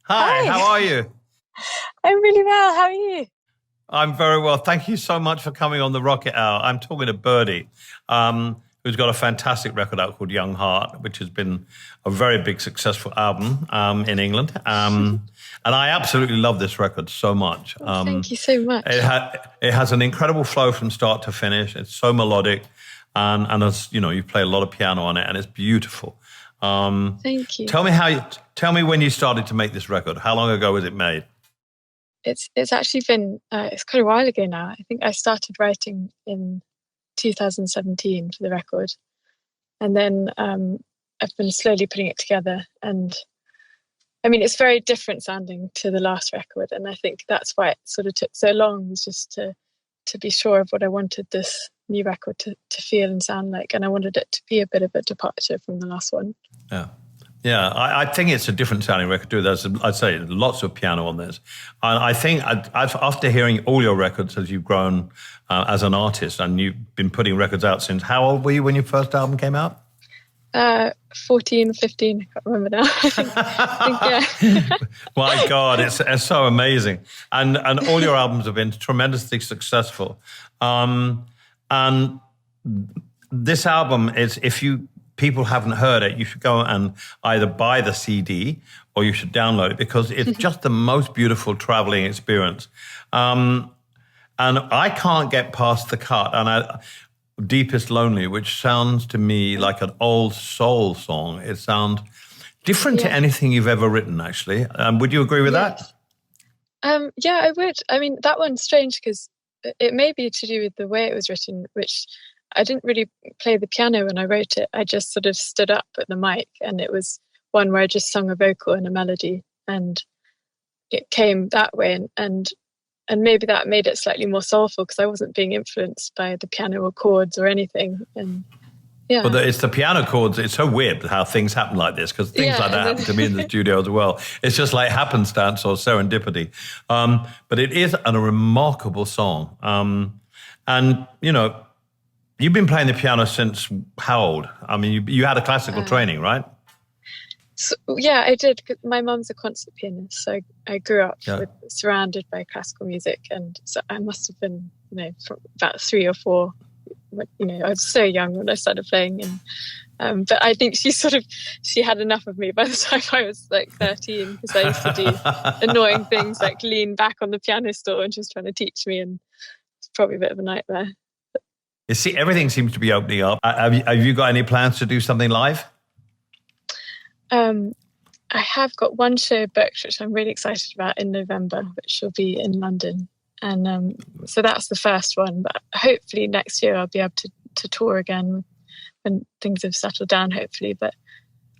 Hi, how Hi, are you? I'm really well. How are you? I'm very well. Thank you so much for coming on the Rocket Hour. I'm talking to Birdy, who's got a fantastic record out called Young Heart, which has been a very big, successful album in England. And I absolutely love this record so much. Oh, thank you so much. It has an incredible flow from start to finish. It's so melodic, and as you know, you play a lot of piano on it, and it's beautiful. Um, Thank you. tell me when you started to make this record. How long ago was it made? It's actually been it's quite a while ago now. I think I started writing in 2017 for the record, and then I've been slowly putting it together. And I mean, it's very different sounding to the last record, and I think that's why it sort of took so long, was just to be sure of what I wanted this new record to feel and sound like, and I wanted it to be a bit of a departure from the last one. Yeah. Yeah, I think it's a different sounding record too. There's, I'd say, lots of piano on this. And I think after hearing all your records as you've grown as an artist, and you've been putting records out since, how old were you when your first album came out? 14, 15, I can't remember now. Yeah. My God, it's so amazing. And all your albums have been tremendously successful. And this album is, if people haven't heard it, you should go and either buy the CD or you should download it, because it's just the most beautiful traveling experience. And I can't get past the cut. Deepest Lonely, which sounds to me like an old soul song. It sounds different to anything you've ever written, actually. Would you agree with that? Yeah, I would. I mean, that one's strange because it may be to do with the way it was written, which I didn't really play the piano when I wrote it. I just sort of stood up at the mic, and it was one where I just sung a vocal and a melody, and it came that way. And maybe that made it slightly more soulful because I wasn't being influenced by the piano or chords or anything. And yeah. But it's the piano chords. It's so weird how things happen like this, because things like that happen to me in the studio as well. It's just like happenstance or serendipity. But it is a remarkable song. And, you know, you've been playing the piano since how old? I mean, you had a classical training, right? So, yeah, I did. My mum's a concert pianist, so I grew up surrounded by classical music, and so I must have been, from about 3 or 4. I was so young when I started playing, and but I think she had enough of me by the time I was like 13, because I used to do annoying things like lean back on the piano stool and just trying to teach me, and it's probably a bit of a nightmare. You see, everything seems to be opening up. Have you got any plans to do something live? I have got one show booked, which I'm really excited about, in November, which will be in London. And so that's the first one. But hopefully next year I'll be able to tour again when things have settled down, hopefully. But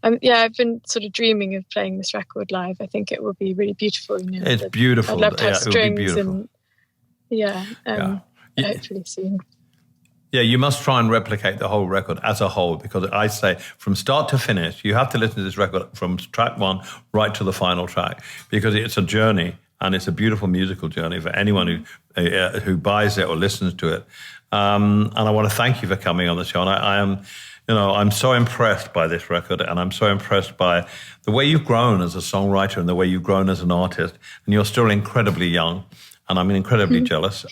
I've been sort of dreaming of playing this record live. I think it will be really beautiful. It's beautiful. I'd love to have strings and hopefully soon. Yeah, you must try and replicate the whole record as a whole, because I say from start to finish, you have to listen to this record from track one right to the final track, because it's a journey, and it's a beautiful musical journey for anyone who buys it or listens to it. And I want to thank you for coming on the show. And I'm so impressed by this record, and I'm so impressed by the way you've grown as a songwriter and the way you've grown as an artist. And you're still incredibly young, and I'm incredibly jealous.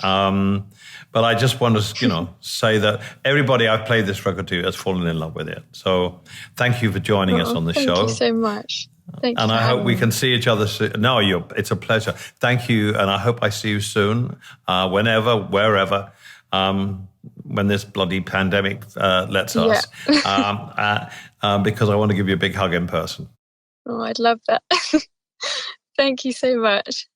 But I just want to, say that everybody I've played this record to has fallen in love with it. So thank you for joining us on the show. Thank you so much. Thank you. And I hope we can see each other soon. No, it's a pleasure. Thank you. And I hope I see you soon, whenever, wherever, when this bloody pandemic lets us, because I want to give you a big hug in person. Oh, I'd love that. Thank you so much.